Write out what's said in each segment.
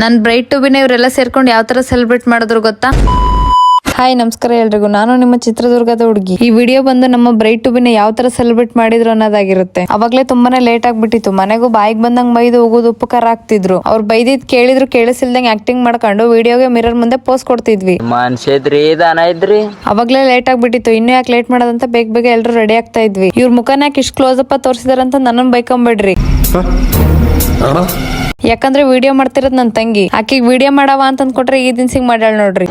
ನನ್ bright to ಬಿನ ಇವರೆಲ್ಲ ಸೇರ್ಕೊಂಡು ಯಾವ ತರ ಸೆಲೆಬ್ರೇಟ್ ಮಾಡಿದ್ರು ಗೊತ್ತಾ? ಹಾಯ್ ನಮಸ್ಕಾರ ಎಲ್ರಿಗೂ, ನಾನು ನಿಮ್ಮ ಚಿತ್ರದುರ್ಗದ ಹುಡುಗಿ. ಈ ವಿಡಿಯೋ ಬಂದು ನಮ್ಮ ಬ್ರೈಟ್ ಟು ಬಿನ ಯಾವ ತರ ಸೆಲೆಬ್ರೇಟ್ ಮಾಡಿದ್ರು ಅನ್ನೋದಾಗಿರುತ್ತೆ. ಅವಾಗ್ಲೇ ತುಂಬಾನೇ ಲೇಟ್ ಆಗ್ಬಿಟ್ಟಿತ್ತು. ಮನೆಗೂ ಬಾಯಿಗೆ ಬಂದಂಗ್ ಬೈದು ಹೋಗೋದು ಉಪಕಾರ ಆಗ್ತಿದ್ರು. ಅವ್ರು ಬೈದಿದ್ ಕೇಳಿದ್ರು ಕೇಳಿಸಿಲ್ದಂಗ್ ಆಕ್ಟಿಂಗ್ ಮಾಡ್ಕೊಂಡು ವಿಡಿಯೋಗೆ ಮಿರರ್ ಮುಂದೆ ಪೋಸ್ ಕೊಡ್ತಿದ್ವಿ. ಅವಾಗ್ಲೇ ಲೇಟ್ ಆಗ್ಬಿಟ್ಟಿತ್ತು. ಇನ್ನು ಯಾಕೆ ಲೇಟ್ ಮಾಡೋದಂತ ಬೇಗ ಎಲ್ರು ರೆಡಿ ಆಗ್ತಾ ಇದ್ವಿ. ಇವ್ರ ಮುಖನ ಯಾಕೆ ಇಷ್ಟು ಕ್ಲೋಸ್ ಅಪ್ ತೋರಿಸಿದಾರಂತ ನನ್ನನ್ ಬೈಕೊಂಬಿಡ್ರಿ. ಯಾಕಂದ್ರೆ ವಿಡಿಯೋ ಮಾಡ್ತಿರೋದ್ ನನ್ ತಂಗಿ. ಆಕಿಗ್ ವಿಡಿಯೋ ಮಾಡವ ಅಂತ ಅಂದ್ಕೊಟ್ರೆ ಈ ದಿನ್ಸಿಗ್ ಮಾಡ್ಯಾಳ ನೋಡ್ರಿ.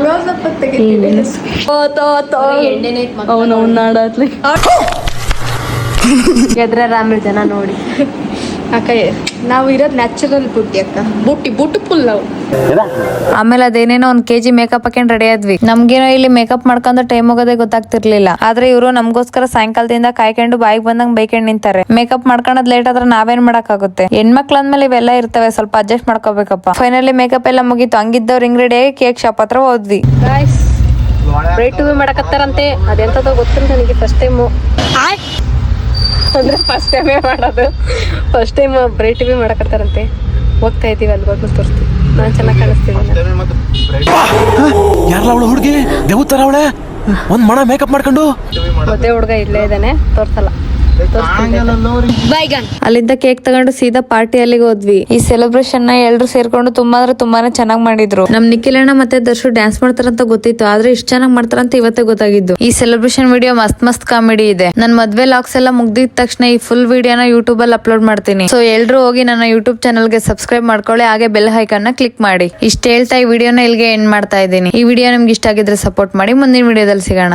ಎದ್ರ ರಾಮ್ರ ಜನ ನೋಡಿ ಅಕ್ಕ, ನಾವು ಇರೋದ್ ನ್ಯಾಚುರಲ್ ಬುಟ್ಟಿ ಅಕ್ಕ, ಬುಟ್ಟು ಫುಲ್ ನಾವು. ಆಮೇಲೆ ಅದೇನೇನೋ 1 kg ಮೇಕಪ್ ಹಾಕೊಂಡ್ ರೆಡಿ ಆದ್ವಿ. ನಮ್ಗೇನೋ ಇಲ್ಲಿ ಮೇಕಪ್ ಮಾಡ್ಕೊಂಡ್ ಟೈಮ್ ಹೋಗೋದೇ ಗೊತ್ತಾಗ್ತಿರ್ಲಿಲ್ಲ. ಆದ್ರೆ ಇವರು ನಮ್ಗೋಸ್ಕರ ಸಾಯಂಕಾಲದಿಂದ ಕಾಯ್ಕೊಂಡು ಬಾಯಿಗೆ ಬಂದಂಗ್ ಬೈಕೊಂಡ್ ನಿಂತಾರೆ. ಮೇಕಪ್ ಮಾಡ್ಕೊಳದ್ ಲೇಟ್ ಆದ್ರೆ ನಾವೇನ್ ಮಾಡಕ್ಕಾಗುತ್ತೆ? ಹೆಣ್ಮಕ್ಳ ಅಂದ್ಮೇಲೆ ಇವೆಲ್ಲ ಇರ್ತವೆ, ಸ್ವಲ್ಪ ಅಡ್ಜಸ್ಟ್ ಮಾಡ್ಕೋಬೇಕಪ್ಪ. ಫೈನಲಿ ಮೇಕಪ್ ಎಲ್ಲ ಮುಗೀತು. ಹಂಗಿದ್ದವ್ರು ರಿಂಗ್ ರೆಡಿ ಆಗಿ ಕೇಕ್ ಶಾಪ್ ಹತ್ರ ಹೋದ್ವಿ. ಬ್ರೈಟ್ ಟು ಬಿ ಮಾಡಕತ್ತಾರಂತೆ. ಅದೆಂತದೋ ಗೊತ್ತಿಲ್ಲ ನನಗೆ. ಫಸ್ಟ್ ಟೈಮು ಅಂದ್ರೆ ಫಸ್ಟ್ ಟೈಮೇ ಮಾಡೋದು. First time bride to be ಮಾಡಕತ್ತಾರಂತೆ. ಹೋಗ್ತಾ ಇದೀವಿ, ಅಲ್ಲಿ ಹೋಗಿ ತೋರಿಸ್ತೀವಿ. ನಾನು ಚೆನ್ನಾಗಿ ಕಾಣಿಸ್ತೀನಿ. ಯಾರಲ್ಲ ಅವಳು ಹುಡುಗಿ? ದೇವತರ ಅವಳೆ ಒಂದ್ ಮಣ ಮೇಕಪ್ ಮಾಡ್ಕೊಂಡು. ಮದ್ವೆ ಹುಡುಗ ಇಲ್ಲೇ ಇದ್ದಾನೆ, ತೋರ್ಸಲ್ಲ. ಅಲ್ಲಿಂದ ಕೇಕ್ ತಗೊಂಡು ಸೀದಾ ಪಾರ್ಟಿ ಅಲ್ಲಿಗೆ ಹೋದ್ವಿ. ಈ ಸೆಲೆಬ್ರೇಷನ್ ನ ಎಲ್ರು ಸೇರ್ಕೊಂಡು ತುಂಬಾನೇ ಚೆನ್ನಾಗಿ ಮಾಡಿದ್ರು. ನಮ್ ನಿಖಿಲಣ್ಣ ಮತ್ತೆ ದರ್ಶು ಡ್ಯಾನ್ಸ್ ಮಾಡ್ತಾರಂತ ಗೊತ್ತಿತ್ತು, ಆದ್ರೆ ಇಷ್ಟ ಚೆನ್ನಾಗಿ ಮಾಡ್ತಾರಂತ ಇವತ್ತೇ ಗೊತ್ತಾಗಿದ್ದು. ಈ ಸೆಲೆಬ್ರೇಷನ್ ವಿಡಿಯೋ ಮಸ್ತ್ ಕಾಮಿಡಿ ಇದೆ. ನನ್ ಮದ್ವೆ ಲಾಕ್ಸ್ ಎಲ್ಲ ಮುಗ್ದಿದ ತಕ್ಷಣ ಈ ಫುಲ್ ವಿಡಿಯೋನ ಯೂಟ್ಯೂಬ್ ಅಲ್ಲಿ ಅಪ್ಲೋಡ್ ಮಾಡ್ತೀನಿ. ಸೊ ಎಲ್ರು ಹೋಗಿ ನನ್ನ ಯೂಟ್ಯೂಬ್ ಚಾನಲ್ ಗೆ ಸಬ್ಸ್ಕ್ರೈಬ್ ಮಾಡ್ಕೊಳ್ಳಿ, ಹಾಗೆ ಬೆಲ್ ಐಕಾನ್ ನ ಕ್ಲಿಕ್ ಮಾಡಿ. ಇಷ್ಟ ಹೇಳ್ತಾ ಈ ವಿಡಿಯೋನ ಇಲ್ಲಿಗೆ ಎಂಡ್ ಮಾಡ್ತಾ ಇದ್ದೀನಿ. ಈ ವಿಡಿಯೋ ನಿಮ್ಗೆ ಇಷ್ಟ ಆಗಿದ್ರೆ ಸಪೋರ್ಟ್ ಮಾಡಿ. ಮುಂದಿನ ವಿಡಿಯೋದಲ್ಲಿ ಸಿಗೋಣ.